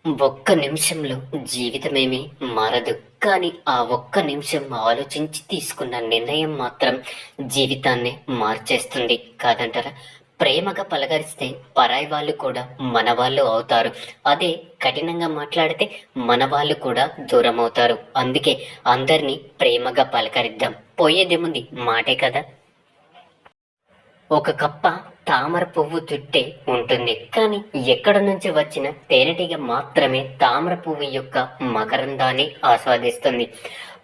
ఒక్క నిమిషంలో జీవితమేమీ మారదు. కానీ ఆ ఒక్క నిమిషం ఆలోచించి తీసుకున్న నిర్ణయం మాత్రం జీవితాన్నే మార్చేస్తుంది కాదంటారా? ప్రేమగా పలకరిస్తే పరాయి వాళ్ళు కూడా మనవాళ్ళు అవుతారు. అదే కఠినంగా మాట్లాడితే మనవాళ్ళు కూడా దూరం అవుతారు. అందుకే అందరినీ ప్రేమగా పలకరిద్దాం. పోయేదేముంది మాటే కదా! ఒక కప్ప తామర పువ్వు చుట్టే ఉంటుంది. కానీ ఎక్కడ నుంచి వచ్చిన తేనెటీగ మాత్రమే తామర పువ్వు యొక్క మకరందాన్ని ఆస్వాదిస్తుంది.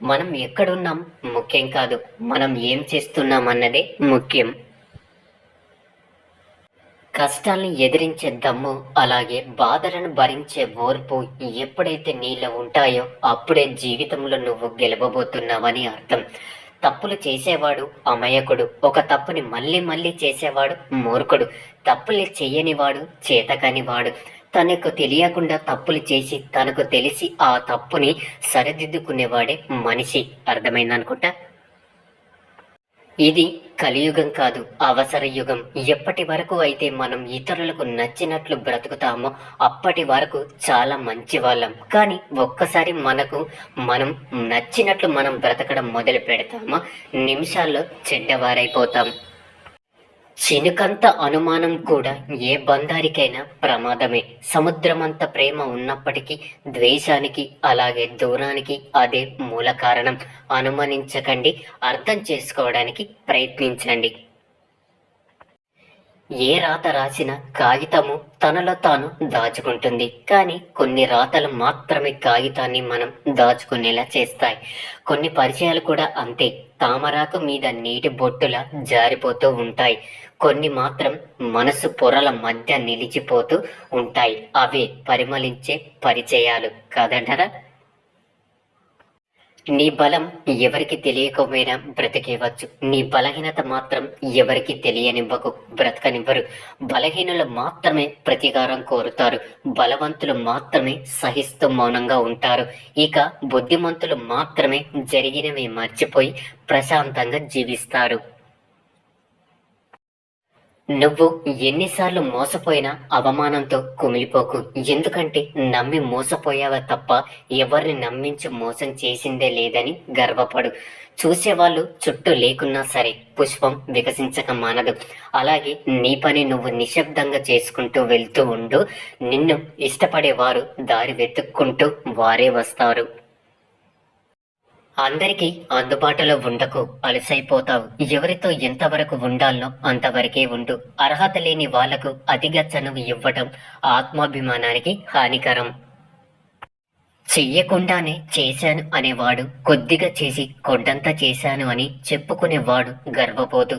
మనం ఎక్కడున్నాం ముఖ్యం కాదు, మనం ఏం చేస్తున్నాం అన్నదే ముఖ్యం. కష్టాల్ని ఎదిరించే దమ్ము, అలాగే బాధలను భరించే ఓర్పు ఎప్పుడైతే నీలో ఉంటాయో అప్పుడే జీవితంలో నువ్వు గెలవబోతున్నావని అర్థం. తప్పులు చేసేవాడు అమాయకుడు, ఒక తప్పుని మళ్ళీ మళ్ళీ చేసేవాడు మూర్ఖుడు. తప్పులు చేయనివాడు చేతకానివాడు. తనకు తెలియకుండా తప్పులు చేసి తనకు తెలిసి ఆ తప్పుని సరిదిద్దుకునేవాడే మనిషి. అర్థమైందనుకుంటా. ఇది కలియుగం కాదు, అవసర యుగం. ఎప్పటి వరకు అయితే మనం ఇతరులకు నచ్చినట్లు బ్రతుకుతామో అప్పటి వరకు చాలా మంచి వాళ్ళం. కానీ ఒక్కసారి మనం నచ్చినట్లు మనం బ్రతకడం మొదలు పెడతామో నిమిషాల్లో చెడ్డవారైపోతాం. చినుకంత అనుమానం కూడా ఏ బంధానికైనా ప్రమాదమే. సముద్రమంత ప్రేమ ఉన్నప్పటికీ ద్వేషానికి, అలాగే దూరానికి అదే మూల కారణం. అనుమానించకండి, అర్థం చేసుకోవడానికి ప్రయత్నించండి. ఏ రాత రాసిన కాగితము తనలో తాను దాచుకుంటుంది. కానీ కొన్ని రాతలు మాత్రమే కాగితాన్ని మనం దాచుకునేలా చేస్తాయి. కొన్ని పరిచయాలు కూడా అంతే. తామరాకు మీద నీటి బొట్టులా జారిపోతూ ఉంటాయి. కొన్ని మాత్రం మనసు పొరల మధ్య నిలిచిపోతూ ఉంటాయి. అవే పరిమళించే పరిచయాలు కాదంటారా? నీ బలం ఎవరికి తెలియకపోయినా బ్రతికేవచ్చు. నీ బలహీనత మాత్రం ఎవరికి తెలియనివ్వకు, బ్రతకనివ్వరు. బలహీనులు మాత్రమే ప్రతీకారం కోరుతారు. బలవంతులు మాత్రమే సహిస్తూ మౌనంగా ఉంటారు. ఇక బుద్ధిమంతులు మాత్రమే జరిగినవి మర్చిపోయి ప్రశాంతంగా జీవిస్తారు. నువ్వు ఎన్నిసార్లు మోసపోయినా అవమానంతో కుమిలిపోకు. ఎందుకంటే నమ్మి మోసపోయావా తప్ప ఎవరిని నమ్మించి మోసం చేసిందే లేదని గర్వపడు. చూసేవాళ్ళు చుట్టూ లేకున్నా సరే పుష్పం వికసించక మానదు. అలాగే నీ పని నువ్వు నిశ్శబ్దంగా చేసుకుంటూ వెళ్తూ ఉండు. నిన్ను ఇష్టపడేవారు దారి వెతుక్కుంటూ వారే వస్తారు. అందరికీ అందుబాటులో ఉండకు, అలసైపోతావు. ఎవరితో ఎంతవరకు ఉండాలనో అంతవరకే ఉండు. అర్హత లేని వాళ్లకు అతిగా చనువు ఇవ్వటం ఆత్మాభిమానానికి హానికరం. చెయ్యకుండానే చేశాను అనేవాడు కొద్దిగా చేసి కొండంతా చేశాను అని చెప్పుకునేవాడు గర్వపోతు.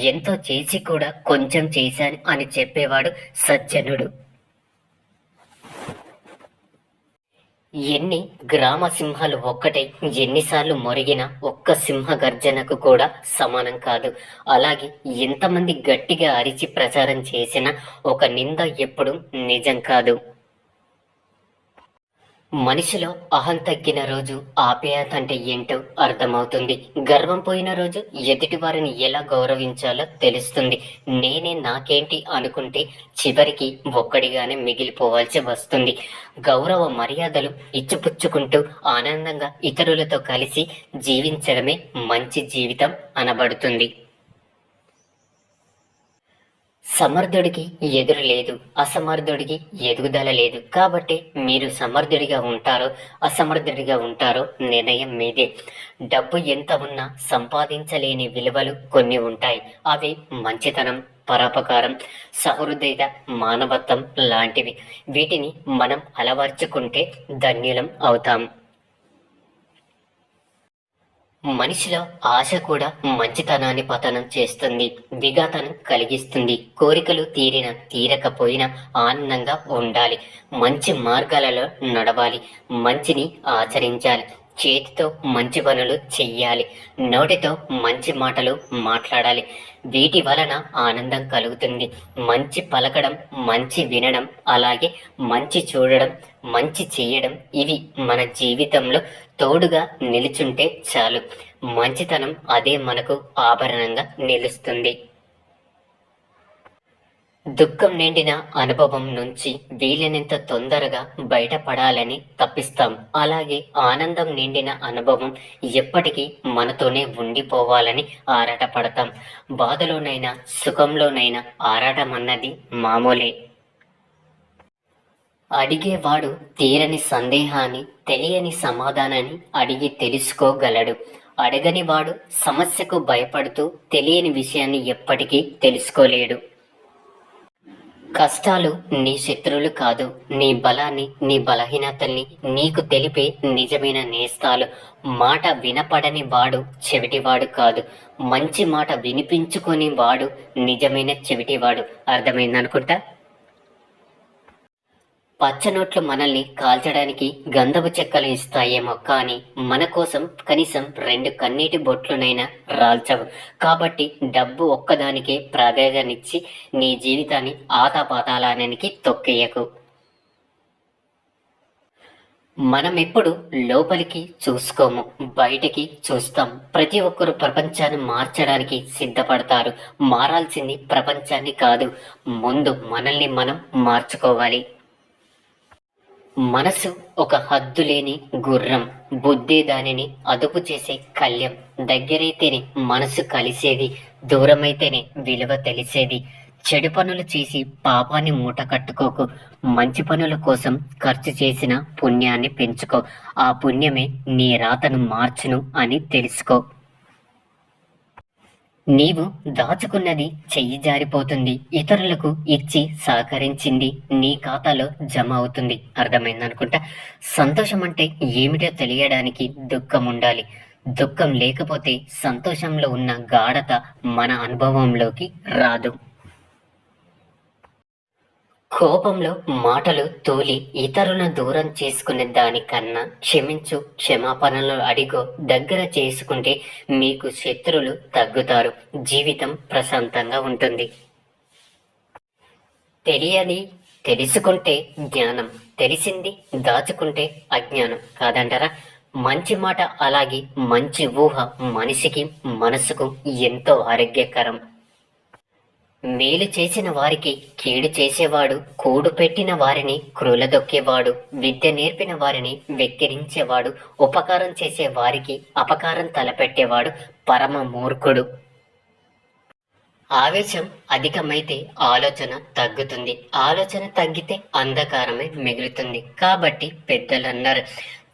ఎంతో చేసి కూడా కొంచెం చేశాను అని చెప్పేవాడు సజ్జనుడు. ఎన్ని గ్రామ సింహాలు ఒక్కటే ఎన్నిసార్లు మొరిగిన ఒక్క సింహ గర్జనకు కూడా సమానం కాదు. అలాగే ఎంతమంది గట్టిగా అరిచి ప్రచారం చేసినా ఒక నింద ఎప్పుడు నిజం కాదు. మనిషిలో అహం తగ్గిన రోజు ఆప్యాయత అంటే ఏంటో అర్థమవుతుంది. గర్వం పోయిన రోజు ఎదుటి వారిని ఎలా గౌరవించాలో తెలుస్తుంది. నేనే నాకేంటి అనుకుంటే చివరికి ఒక్కడిగానే మిగిలిపోవాల్సి వస్తుంది. గౌరవ మర్యాదలు ఇచ్చిపుచ్చుకుంటూ ఆనందంగా ఇతరులతో కలిసి జీవించడమే మంచి జీవితం అనబడుతుంది. సమర్థుడికి ఎదురు లేదు, అసమర్థుడికి ఎదుగుదల లేదు. కాబట్టి మీరు సమర్థుడిగా ఉంటారో అసమర్థుడిగా ఉంటారో నిర్ణయం మీదే. డబ్బు ఎంత ఉన్నా సంపాదించలేని విలువలు కొన్ని ఉంటాయి. అవి మంచితనం, పరోపకారం, సహృదయత, మానవత్వం లాంటివి. వీటిని మనం అలవర్చుకుంటే ధన్యులం అవుతాం. మనిషిలో ఆశ కూడా మంచితనాన్ని పతనం చేస్తుంది, విఘాతనం కలిగిస్తుంది. కోరికలు తీరకపోయినా ఆనందంగా ఉండాలి. మంచి మార్గాలలో నడవాలి, మంచిని ఆచరించాలి. చేతితో మంచి పనులు చెయ్యాలి, నోటితో మంచి మాటలు మాట్లాడాలి. వీటి వలన ఆనందం కలుగుతుంది. మంచి పలకడం, మంచి వినడం, అలాగే మంచి చూడడం, మంచి చేయడం ఇవి మన జీవితంలో తోడుగా నిలుచుంటే చాలు. మంచితనం అదే మనకు ఆభరణంగా నిలుస్తుంది. దుఃఖం నిండిన అనుభవం నుంచి వీలైనంత తొందరగా బయటపడాలని తప్పిస్తాం. అలాగే ఆనందం నిండిన అనుభవం ఎప్పటికీ మనతోనే ఉండిపోవాలని ఆరాటపడతాం. బాధలోనైనా సుఖంలోనైనా ఆరాటం అన్నది మామూలే. అడిగేవాడు తీరని సందేహాన్ని, తెలియని సమాధానాన్ని అడిగి తెలుసుకోగలడు. అడగని వాడు సమస్యకు భయపడుతూ తెలియని విషయాన్ని ఎప్పటికీ తెలుసుకోలేడు. కష్టాలు నీ శత్రువులు కాదు, నీ బలాన్ని, నీ బలహీనతల్ని నీకు తెలిపే నిజమైన నేస్తాలు. మాట వినపడని వాడు చెవిటివాడు కాదు, మంచి మాట వినిపించుకొని వాడు నిజమైన చెవిటివాడు. అర్థమైందనుకుంటా. పచ్చనోట్లు మనల్ని కాల్చడానికి గంధపు చెక్కలు ఇస్తాయేమో, కానీ మన కోసం కనీసం 2 కన్నీటి బొట్లునైనా రాల్చవు. కాబట్టి డబ్బు ఒక్కదానికే ప్రాధాన్యతనిచ్చి నీ జీవితాన్ని ఆతపాతాళానికి తొక్కేయకు. మనం ఎప్పుడు లోపలికి చూసుకోము, బయటికి చూస్తాం. ప్రతి ఒక్కరు ప్రపంచాన్ని మార్చడానికి సిద్ధపడతారు. మారాల్సింది ప్రపంచాన్ని కాదు, ముందు మనల్ని మనం మార్చుకోవాలి. మనసు ఒక హద్దులేని గుర్రం, బుద్ధి దానిని అదుపు చేసే కళ్యం. దగ్గరైతేనే మనసు కలిసేది, దూరమైతేనే విలువ తెలిసేది. చెడు పనులు చేసి పాపాన్ని మూట కట్టుకోకు, మంచి పనుల కోసం ఖర్చు చేసిన పుణ్యాన్ని పెంచుకో. ఆ పుణ్యమే నీ రాతను మార్చును అని తెలుసుకో. నీవు దాచుకున్నది చెయ్యి జారిపోతుంది, ఇతరులకు ఇచ్చి సహకరించింది నీ ఖాతాలో జమ అవుతుంది. అర్థమైందనుకుంటా. సంతోషం అంటే ఏమిటో తెలియడానికి దుఃఖం ఉండాలి. దుఃఖం లేకపోతే సంతోషంలో ఉన్న గాఢత మన అనుభవంలోకి రాదు. కోపంలో మాటలు తూలి ఇతరులను దూరం చేసుకునే దానికన్నా క్షమించు, క్షమాపణలు అడిగో, దగ్గర చేసుకుంటే మీకు శత్రువులు తగ్గుతారు, జీవితం ప్రశాంతంగా ఉంటుంది. తెలియని తెలుసుకుంటే జ్ఞానం, తెలిసింది దాచుకుంటే అజ్ఞానం కాదంటారా? మంచి మాట అలాగే మంచి ఊహ మనిషికి మనసుకు ఎంతో ఆరోగ్యకరం. మేలు చేసిన వారికి కీడు చేసేవాడు, కూడు పెట్టిన వారిని క్రూలదొక్కేవాడు, విద్య నేర్పిన వారిని వెక్కిరించేవాడు, ఉపకారం చేసే వారికి అపకారం తలపెట్టేవాడు పరమ మూర్ఖుడు. ఆవేశం అధికమైతే ఆలోచన తగ్గుతుంది, ఆలోచన తగ్గితే అంధకారమే మిగులుతుంది. కాబట్టి పెద్దలన్నారు,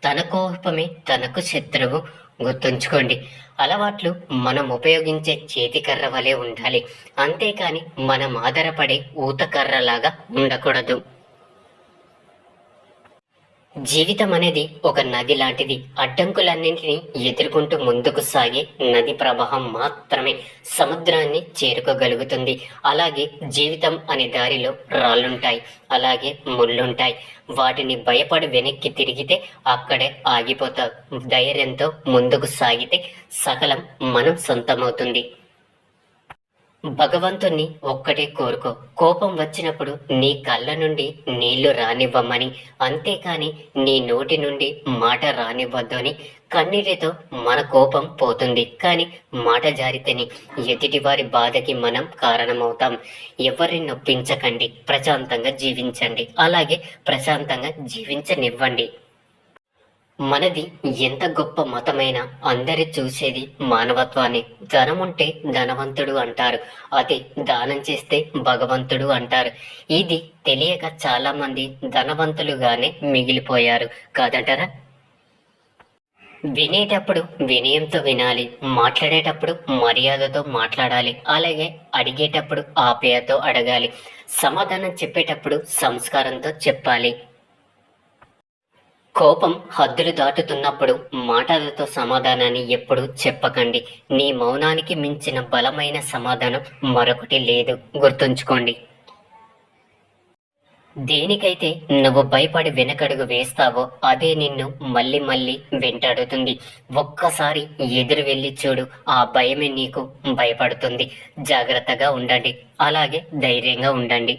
తన కోపమే తనకు శత్రువు. గుర్తుంచుకోండి. అలవాట్లు మనం ఉపయోగించే చేతికర్ర వలె ఉండాలి, అంతేకాని మనం ఆధారపడే ఊతకర్రలాగా ఉండకూడదు. జీవితం అనేది ఒక నది లాంటిది. అడ్డంకులన్నింటినీ ఎదుర్కొంటూ ముందుకు సాగే నది ప్రవాహం మాత్రమే సముద్రాన్ని చేరుకోగలుగుతుంది. అలాగే జీవితం అనే దారిలో రాళ్ళుంటాయి, అలాగే ముళ్ళుంటాయి. వాటిని భయపడి వెనక్కి తిరిగితే అక్కడే ఆగిపోతావు. ధైర్యంతో ముందుకు సాగితే సకలం మనం సొంతమవుతుంది. భగవంతుణ్ణి ఒక్కటే కోరుకో, కోపం వచ్చినప్పుడు నీ కళ్ళ నుండి నీళ్లు రానివ్వమని, అంతేకాని నీ నోటి నుండి మాట రానివ్వద్దు అని. కన్నీటితో మన కోపం పోతుంది, కానీ మాట జారితేనే ఎదుటివారి బాధకి మనం కారణమవుతాం. ఎవరిని నొప్పించకండి, ప్రశాంతంగా జీవించండి, అలాగే ప్రశాంతంగా జీవించనివ్వండి. మనది ఎంత గొప్ప మతమైనా అందరి చూసేది మానవత్వాన్ని. ధనముంటే ధనవంతుడు అంటారు, అదే దానం చేస్తే భగవంతుడు అంటారు. ఇది తెలియక చాలా మంది ధనవంతులుగానే మిగిలిపోయారు కాదంటారా? వినేటప్పుడు వినయంతో వినాలి, మాట్లాడేటప్పుడు మర్యాదతో మాట్లాడాలి, అలాగే అడిగేటప్పుడు ఆప్యాయతో అడగాలి, సమాధానం చెప్పేటప్పుడు సంస్కారంతో చెప్పాలి. కోపం హద్దులు దాటుతున్నప్పుడు మాటలతో సమాధానాన్ని ఎప్పుడు చెప్పకండి. నీ మౌనానికి మించిన బలమైన సమాధానం మరొకటి లేదు. గుర్తుంచుకోండి. దేనికైతే నువ్వు భయపడి వెనకడుగు వేస్తావో అదే నిన్ను మళ్ళీ మళ్ళీ వెంటాడుతుంది. ఒక్కసారి ఎదురు వెళ్ళి చూడు, ఆ భయమే నీకు భయపడుతుంది. జాగ్రత్తగా ఉండండి, అలాగే ధైర్యంగా ఉండండి.